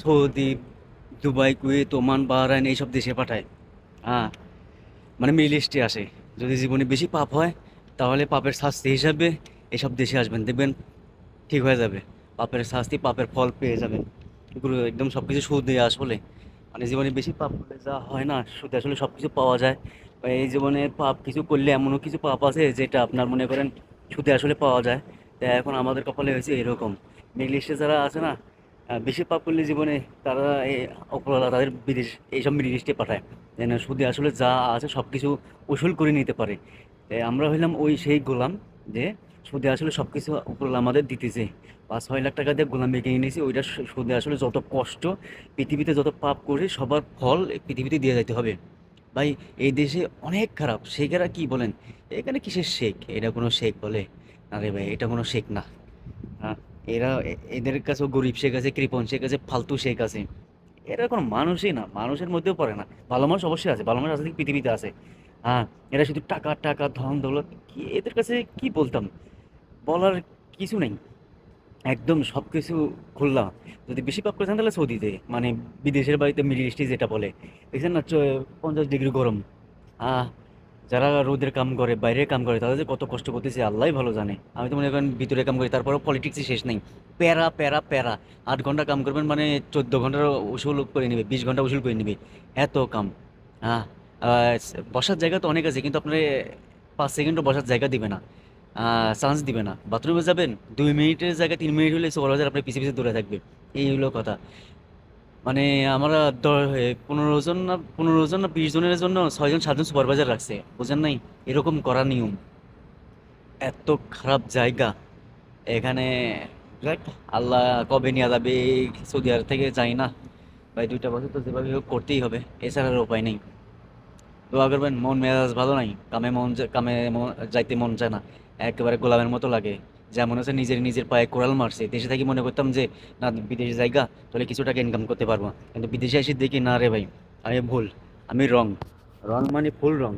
Saudi, Dubai, Kuwait, Oman, Bahrain এইসব দেশে পাঠায়। হ্যাঁ, মানে মিডল ইস্টে আসে। যদি জীবনে বেশি পাপ হয় তাহলে পাপের শাস্তি হিসাবে এসব দেশে আসবেন, দেখবেন ঠিক হয়ে যাবে। পাপের শাস্তি, পাপের ফল পেয়ে যাবেন। এগুলো একদম সব কিছু সুদে আসলে, মানে জীবনে বেশি পাপ করলে যা হয় না, সুদে আসলে সব কিছু পাওয়া যায়। বা এই জীবনে পাপ কিছু করলে এমনও কিছু পাপ আছে যেটা আপনার মনে করেন সুদে আসলে পাওয়া যায়। তাই এখন আমাদের কপালে হয়েছে এরকম। মিডল ইস্টে যারা আছে না, বেশি পাপ করলে জীবনে তারা এই উপরওয়ালা তাদের বিদেশ, এইসব মিডল ইস্টে পাঠায় যেন সুদে আসলে যা আছে সব কিছু উসুল করে নিতে পারে। তাই আমরা হইলাম ওই সেই গোলাম, যে সুদে আসলে সব কিছু উপরওয়ালা আমাদের দিতেছে। ৫-৬ লাখ টাকা দিয়ে গোলামি কিনে নিয়েছি, ওইটা সুদে আসলে যত কষ্ট, পৃথিবীতে যত পাপ করে সবার ফল এই পৃথিবীতে দিয়ে যাইতে হবে। ভাই, এই দেশে অনেক খারাপ শেখেরা কি বলেন, এখানে কিসের শেখ, এটা কোনো শেখ বলে? আরে ভাই, এটা কোনো শেখ না। হ্যাঁ, এরা এদের কাছেও গরিব শেখ আছে, কৃপণ শেখ আছে, ফালতু শেখ আছে। এরা কোনো মানুষই না, মানুষের মধ্যেও পড়ে না। ভালো মানুষ অবশ্যই আছে, ভালো মানুষ আছে পৃথিবীতে আছে। হ্যাঁ, এরা শুধু টাকা টাকা, ধন দৌলত, কি এদের কাছে কি বলতাম, বলার কিছু নেই। একদম সবকিছু খুললা। যদি বেশি পাপ করে থাকেন তাহলে সৌদিতে, মানে বিদেশের বাড়িতে, মিডল ইস্টে যেটা বলে, দেখছেন না, 50 ডিগ্রি গরম। আহ যারা রোদের কাম করে, বাইরের কাম করে, তাদের যে কত কষ্ট করতেছে আল্লাহই ভালো জানে। আমি তো মনে করেন ভিতরে কাম করি, তারপরেও পলিটিক্সই শেষ নেই। প্যারা প্যারা প্যারা। 8 ঘন্টা কাম করবেন মানে 14 ঘন্টার উসুল করে নেবে, 20 ঘন্টা উসুল করে নেবে। এত কাম। হ্যাঁ। বসার জায়গা তো অনেক আছে, কিন্তু আপনার 5 সেকেন্ডও বসার জায়গা দিবে না, চান্স দিবে না। বাথরুমে যাবেন, 2 মিনিটের জায়গায় 3 মিনিট হলে সুপারভাইজার আপনার পিছিয়ে পিছিয়ে দৌড়ে থাকবে। এই হলো কথা। মানে আমরা 15 জন না, 15 জন না, 20 জনের জন্য 6 জন 7 জন সুপারভাইজার রাখছে, বুঝেন নাই? এরকম করা নিয়ম। এত খারাপ জায়গা এখানে। যাক, আল্লাহ কবে নিয়ে যাবে এই সৌদি আরব থেকে যাই না। ভাই, 2টা বছর তো যেভাবে হোক করতেই হবে, এছাড়া আর উপায় নেই। দোয়া করবেন, মন মেজাজ ভালো নাই, যাইতে মন চায় না। একেবারে গোলামের মতো লাগে। যেমন হচ্ছে নিজের নিজের পায়ে কোড়াল মারছে। দেশে থাকি মনে করতাম যে না, বিদেশে জায়গা, তাহলে কিছু টাকা ইনকাম করতে পারবো, কিন্তু বিদেশে এসে দেখি না রে ভাই, আমি ভুল, আমি রং, রং মানে ফুল রং।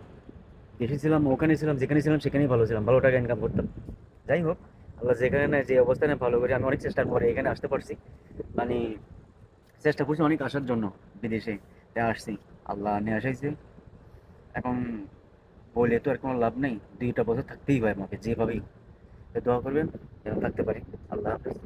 দেশে ছিলাম, ওখানে ছিলাম, যেখানে ছিলাম সেখানেই ভালো ছিলাম, ভালো টাকা ইনকাম করতাম। যাই হোক, আল্লাহ যেখানে নেয়, যে অবস্থানে ভালো করে, আমি অনেক চেষ্টার পরে এখানে আসতে পারছি। মানে চেষ্টা করছি অনেক আসার জন্য বিদেশে, তাই আসছি। আল্লাহ নিয়ে আসাইছে। এখন বলে তো আর কোনো লাভ নেই, 2টা বছর থাকতেই হয় আমাকে যেভাবেই। তো দোয়া করবেন যেন থাকতে পারি। আল্লাহ হাফেজ।